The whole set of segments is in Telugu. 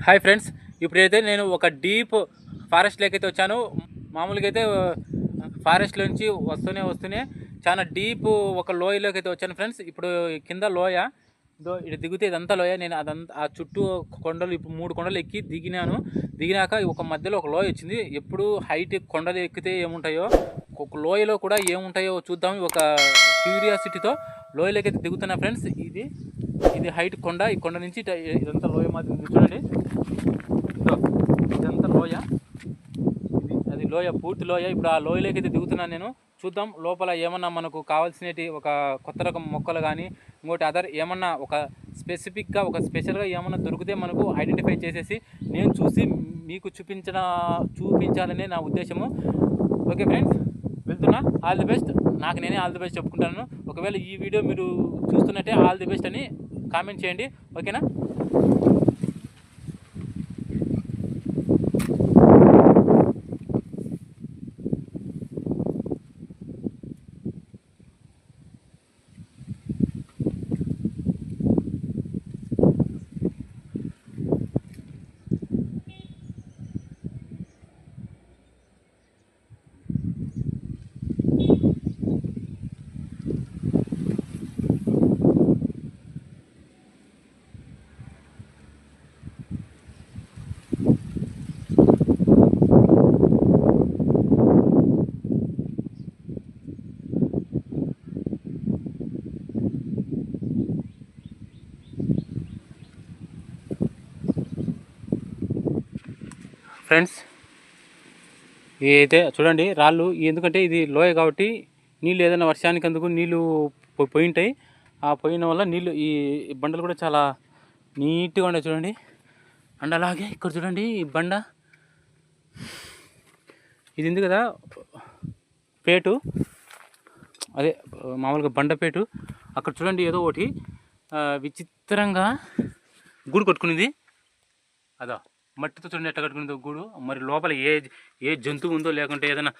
హాయ్ ఫ్రెండ్స్, ఇప్పుడైతే నేను ఒక డీప్ ఫారెస్ట్లోకి అయితే వచ్చాను. మామూలుగా అయితే ఫారెస్ట్లోంచి వస్తూనే చాలా డీప్ ఒక లోయలోకి అయితే వచ్చాను ఫ్రెండ్స్. ఇప్పుడు కింద లోయ ఇటు దిగితే ఇదంతా లోయ. నేను అదంతా ఆ చుట్టూ కొండలు ఇప్పుడు 3 కొండలు ఎక్కి దిగినాక ఒక మధ్యలో ఒక లోయ వచ్చింది. ఎప్పుడు హైట్ కొండలు ఎక్కితే ఏముంటాయో ఒక లోయలో కూడా ఏముంటాయో చూద్దాం ఒక క్యూరియాసిటీతో లోయలోకి అయితే దిగుతున్నా ఫ్రెండ్స్. ఇది హైట్ కొండ. ఈ కొండ నుంచి ఇదంతా లోయ మాత్రం చూడండి. ఇదంతా లోయ, అది లోయ, పూర్తి లోయ. ఇప్పుడు ఆ లోయలోకి అయితే దిగుతున్నాను నేను. చూద్దాం లోపల ఏమన్నా మనకు కావాల్సినవి ఒక కొత్త రకం మొక్కలు కానీ ఇంకోటి అదర్ ఏమన్నా ఒక స్పెసిఫిక్గా ఒక స్పెషల్గా ఏమన్నా దొరికితే మనకు ఐడెంటిఫై చేసేసి నేను చూసి మీకు చూపించాలనే నా ఉద్దేశము. ఓకే ఫ్రెండ్స్, వెళ్తున్నా. All the best. నాకు నేనే ఆల్ ది బెస్ట్ చెప్పుకుంటాను. ఒకవేళ ఈ వీడియో మీరు చూస్తున్నట్టే ఆల్ ది బెస్ట్ అని కామెంట్ చేయండి, ఓకేనా? ఫ్రెండ్స్, ఇదైతే చూడండి రాళ్ళు. ఎందుకంటే ఇది లోయ కాబట్టి నీళ్ళు ఏదైనా వర్షానికి అందుకు నీళ్ళు పోయింటాయి. ఆ పోయిన వల్ల నీళ్ళు ఈ బండలు కూడా చాలా నీట్గా ఉండే చూడండి. అండ్ అలాగే ఇక్కడ చూడండి ఈ బండ, ఇది ఉంది కదా పేటు, అదే మామూలుగా బండపేటు. అక్కడ చూడండి ఏదో ఒకటి విచిత్రంగా గూడు కొట్టుకునేది. అదో మట్టితో చూడండి ఎట్లా కట్టుకునేది గూడు. మరి లోపల ఏ జంతువు ఉందో లేకుంటే ఏదైనా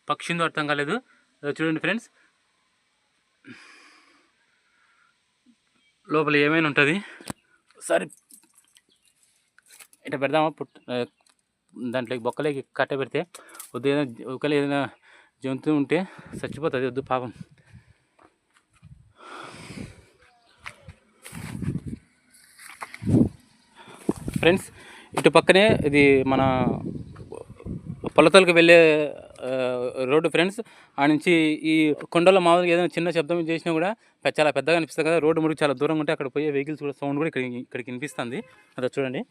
పక్షి ఉందో అర్థం కాలేదు. చూడండి ఫ్రెండ్స్, లోపల ఏమైనా ఉంటుంది. సరే ఇట్లా పెడదామా? దాంట్లోకి బొక్కలేకి కట్ట పెడితే వద్దు. ఒకవేళ ఏదైనా జంతువు ఉంటే చచ్చిపోతుంది, వద్దు పాపం. ఫ్రెండ్స్, ఇటు పక్కనే ఇది మన పొలతలకు వెళ్ళే రోడ్డు ఫ్రెండ్స్. ఆ నుంచి ఈ కొండలో మామూలుగా ఏదైనా చిన్న శబ్దం చేసినా కూడా చాలా పెద్దగా అనిపిస్తుంది కదా. రోడ్డు మురికి చాలా దూరంగా ఉంటే అక్కడ పోయే వెహికల్స్ కూడా సౌండ్ కూడా ఇక్కడికి వినిపిస్తుంది. అదే చూడండి.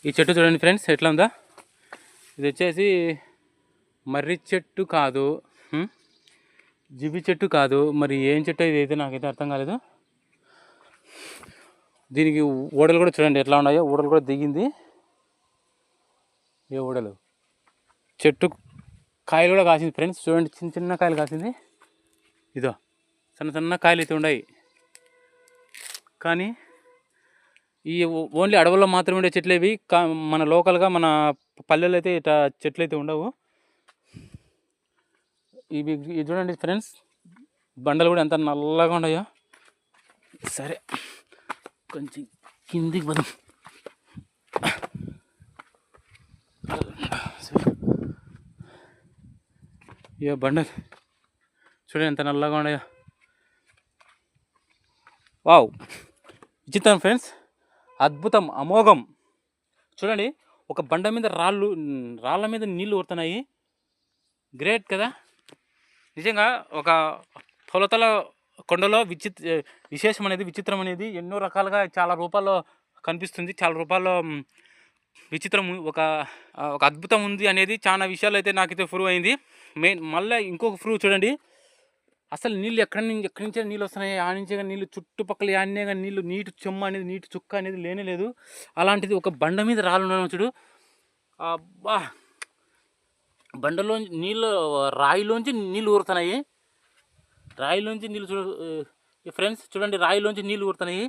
ఈ చెట్టు చూడండి ఫ్రెండ్స్ ఎట్లా ఉందా. ఇది వచ్చేసి మర్రి చెట్టు కాదు, జిబి చెట్టు కాదు, మరి ఏం చెట్టు ఇది అయితే నాకైతే అర్థం కాలేదు. దీనికి ఊడలు కూడా చూడండి ఎట్లా ఉన్నాయో. ఊడలు కూడా దిగింది. ఏ ఊడలు, చెట్టు కాయలు కూడా కాసింది ఫ్రెండ్స్. చూడండి చిన్న చిన్న కాయలు కాసింది. ఇదో సన్న సన్న కాయలు అయితే ఉన్నాయి. కానీ ఈ ఓన్లీ అడవుల్లో మాత్రమే ఉండే చెట్లు ఇవి. మన లోకల్గా మన పల్లెల్లో అయితే ఇట్లా చెట్లు అయితే ఉండవు. ఇవి చూడండి ఫ్రెండ్స్, బండలు కూడా ఎంత నల్లగా ఉన్నాయో. సరే కొంచెం కిందికి పదం. ఇక బండలు చూడండి ఎంత నల్లగా ఉన్నాయో. వావ్, విచిత్రం ఫ్రెండ్స్, అద్భుతం, అమోఘం. చూడండి ఒక బండ మీద రాళ్ళ మీద నీళ్ళు ఊరుతున్నాయి. గ్రేట్ కదా. నిజంగా ఒక పొలతల కొండలో విశేషం అనేది, విచిత్రం అనేది ఎన్నో రకాలుగా చాలా రూపాల్లో కనిపిస్తుంది. చాలా రూపాల్లో విచిత్రం, ఒక అద్భుతం ఉంది అనేది చాలా విషయాలు అయితే నాకైతే ప్రూవ్ అయింది. మళ్ళీ ఇంకొక ప్రూవ్ చూడండి. అసలు నీళ్ళు ఎక్కడి నుంచే నీళ్ళు వస్తున్నాయి. ఆ నుంచే కానీ నీళ్ళు చుట్టుపక్కల ఆనే కానీ నీళ్ళు, నీటి చెమ్మ అనేది, నీటి చుక్క అనేది లేనే లేదు. అలాంటిది ఒక బండ మీద రాళ్ళు ఉండడం చూడు. అబ్బా, బండలో నీళ్ళు, రాయిలోంచి నీళ్ళు ఊరుతున్నాయి. రాయిలోంచి నీళ్ళు ఫ్రెండ్స్ చూడండి, రాయిలోంచి నీళ్ళు ఊరుతున్నాయి.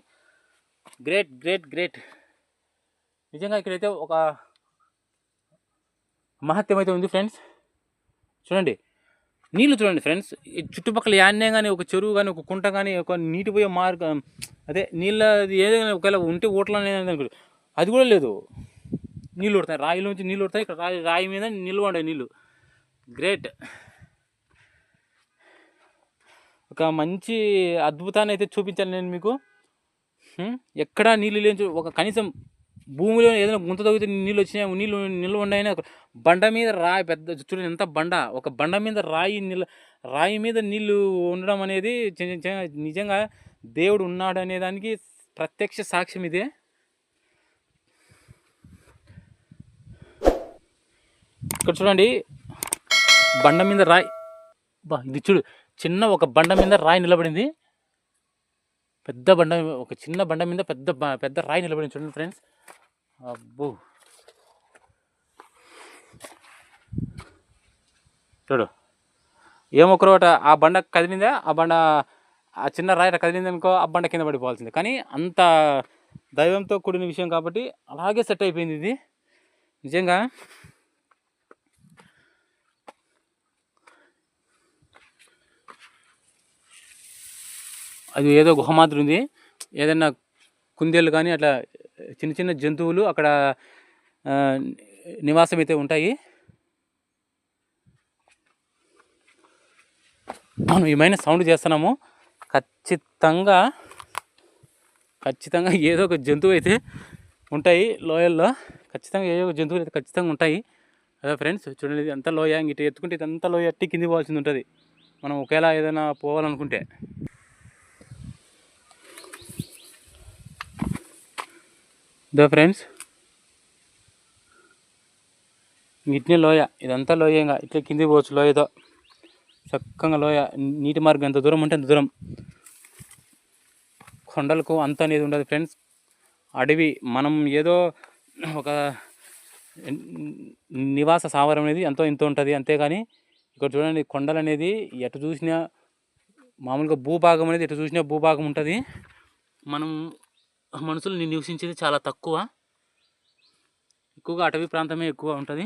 Great great great. నిజంగా ఇక్కడైతే ఒక మహత్యం అయితే ఉంది ఫ్రెండ్స్. చూడండి నీళ్ళు చూడండి ఫ్రెండ్స్, ఈ చుట్టుపక్కల యాన్నే కానీ ఒక చెరువు కానీ ఒక కుంట కానీ ఒక నీటి పోయే మార్గం, అదే నీళ్ళ ఏదైనా ఒకవేళ ఉంటే ఓట్లు అనేది అది కూడా లేదు. నీళ్ళు ఉడతాయి, రాయిలోంచి నీళ్ళు ఉడతాయి. ఇక్కడ రాయి మీద నిల్వ ఉండే నీళ్ళు. గ్రేట్. ఒక మంచి అద్భుతాన్ని అయితే చూపించాను నేను మీకు. ఎక్కడా నీళ్ళు లేని ఒక కనీసం భూమిలో ఏదైనా గుంత తవ్వితే నీళ్ళు వచ్చినాయి, నీళ్ళు నిల్వ ఉన్నాయని బండ మీద రాయి పెద్ద చూడండి ఎంత బండ, ఒక బండ మీద రాయి మీద నీళ్ళు ఉండడం అనేది నిజంగా దేవుడు ఉన్నాడు అనే దానికి ప్రత్యక్ష సాక్ష్యం ఇదే. ఇక్కడ చూడండి బండ మీద రాయి, ఇది చూడు చిన్న ఒక బండ మీద రాయి నిలబడింది. పెద్ద బండ, ఒక చిన్న బండ మీద పెద్ద రాయి నిలబడింది చూడండి ఫ్రెండ్స్. అబ్బో చూడు ఏమొకరోట ఆ బండ కదిలిందా, ఆ బండ ఆ చిన్న రాయి కదిలింది అనుకో, ఆ బండ కింద పడిపోవాల్సిందే. కానీ అంత దైవంతో కూడిన విషయం కాబట్టి అలాగే సెట్ అయిపోయింది ఇది. నిజంగా అది ఏదో గుహ మాదిరి ఉంది. ఏదైనా కుందేళ్ళు కానీ అట్లా చిన్న చిన్న జంతువులు అక్కడ నివాసం అయితే ఉంటాయి. మనం ఏమైనా సౌండ్ చేస్తున్నాము, ఖచ్చితంగా ఏదో ఒక జంతువు అయితే ఉంటాయి లోయల్లో. ఖచ్చితంగా ఏదో ఒక జంతువులు అయితే ఖచ్చితంగా ఉంటాయి. అదే ఫ్రెండ్స్ చూడండి, ఇది అంతా లోయ, ఇటు ఎత్తుకుంటే ఇదంతా లోయ ఎట్టి కింది పోవాల్సింది ఉంటుంది మనం ఒకేలా ఏదైనా పోవాలనుకుంటే. దో ఫ్రెండ్స్ ఇట్నే లోయ, ఇదంతా లోయ, ఇంకా ఇట్లా కిందికి పోవచ్చు లోయతో చక్కగా. లోయ నీటి మార్గం ఎంత దూరం ఉంటే అంత దూరం. కొండలకు అంత అనేది ఉండదు ఫ్రెండ్స్. అడవి మనం ఏదో ఒక నివాస సావరం అనేది ఎంతో ఇంత ఉంటుంది అంతేగాని ఇక్కడ చూడండి కొండలు అనేది ఎటు చూసినా మామూలుగా భూభాగం అనేది ఎటు చూసినా భూభాగం ఉంటుంది. మనం మనుషులు నివసించేది చాలా తక్కువ, ఎక్కువగా అటవీ ప్రాంతమే ఎక్కువ ఉంటుంది.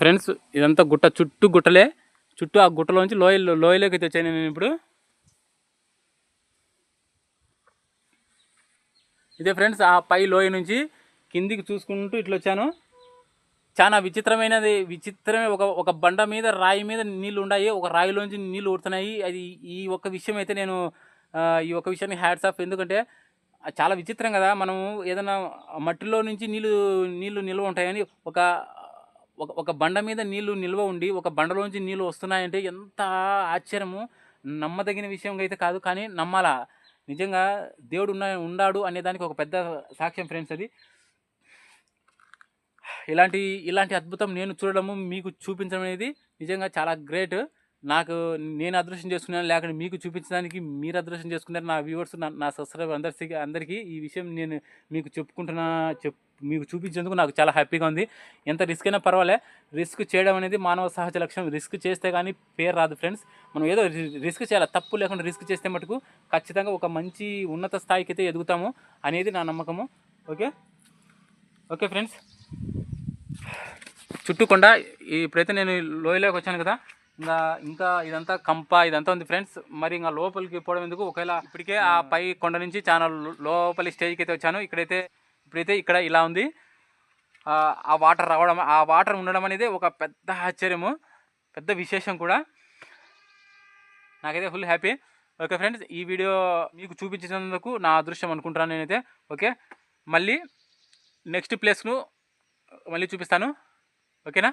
ఫ్రెండ్స్ ఇదంతా గుట్ట, చుట్టూ గుట్టలే, చుట్టూ ఆ గుట్టలోంచి లోయలోకి అయితే వచ్చాను నేను ఇప్పుడు. ఇదే ఫ్రెండ్స్ ఆ పై లోయ నుంచి కిందికి చూసుకుంటూ ఇట్లా వచ్చాను. చాలా విచిత్రమే. ఒక బండ మీద రాయి మీద నీళ్ళు ఉన్నాయి, ఒక రాయిలోంచి నీళ్ళు ఊడుతున్నాయి. అది ఈ ఒక్క విషయం అయితే నేను ఈ ఒక్క విషయాన్ని హ్యాట్స్ ఆఫ్. ఎందుకంటే చాలా విచిత్రం కదా, మనం ఏదైనా మట్టిలో నుంచి నీళ్ళు నిల్వ ఉంటాయని ఒక బండ మీద నీళ్ళు నిల్వ ఉండి ఒక బండలోంచి నీళ్ళు వస్తున్నాయంటే ఎంత ఆశ్చర్యము. నమ్మదగిన విషయం అయితే కాదు, కానీ నమ్మాలా. నిజంగా దేవుడు ఉన్నాడు అనే దానికి ఒక పెద్ద సాక్ష్యం ఫ్రెండ్స్ అది. ఇలాంటి అద్భుతం నేను చూడడము, మీకు చూపించడం అనేది నిజంగా చాలా గ్రేట్. నేను అదృష్టం చేసుకున్నాను, లేకపోతే మీకు చూపించడానికి మీరు అదృష్టం చేసుకున్నారు. నా వ్యూవర్స్, నా సబ్స్క్రైబర్ అందరికీ ఈ విషయం నేను మీకు మీకు చూపించేందుకు నాకు చాలా హ్యాపీగా ఉంది. ఎంత రిస్క్ అయినా పర్వాలే, రిస్క్ చేయడం అనేది మానవ సహజ లక్షణం. రిస్క్ చేస్తే కానీ పేరు రాదు ఫ్రెండ్స్. మనం ఏదో రిస్క్ చేయాలి, తప్పు లేకుండా రిస్క్ చేస్తే మటుకు ఖచ్చితంగా ఒక మంచి ఉన్నత స్థాయికి అయితే ఎదుగుతాము అనేది నా నమ్మకము. ఓకే ఫ్రెండ్స్, చుట్టుకొండ ఇప్పుడైతే నేను లోయలోకి వచ్చాను కదా, ఇంకా ఇదంతా ఇదంతా ఉంది ఫ్రెండ్స్. మరి ఇంకా లోపలికి పోవడం ఎందుకు, ఒకవేళ ఇప్పటికే ఆ పై కొండ నుంచి చాలా లోపలి స్టేజ్కి అయితే వచ్చాను. ఇప్పుడైతే ఇక్కడ ఇలా ఉంది. ఆ వాటర్ ఉండడం అనేది ఒక పెద్ద ఆశ్చర్యము, పెద్ద విశేషం కూడా. నాకైతే ఫుల్ హ్యాపీ. ఓకే ఫ్రెండ్స్, ఈ వీడియో మీకు చూపించినందుకు నా అదృష్టం అనుకుంటున్నాను నేనైతే. ఓకే, మళ్ళీ నెక్స్ట్ ప్లేస్ను మళ్ళీ చూపిస్తాను. ఓకేనా?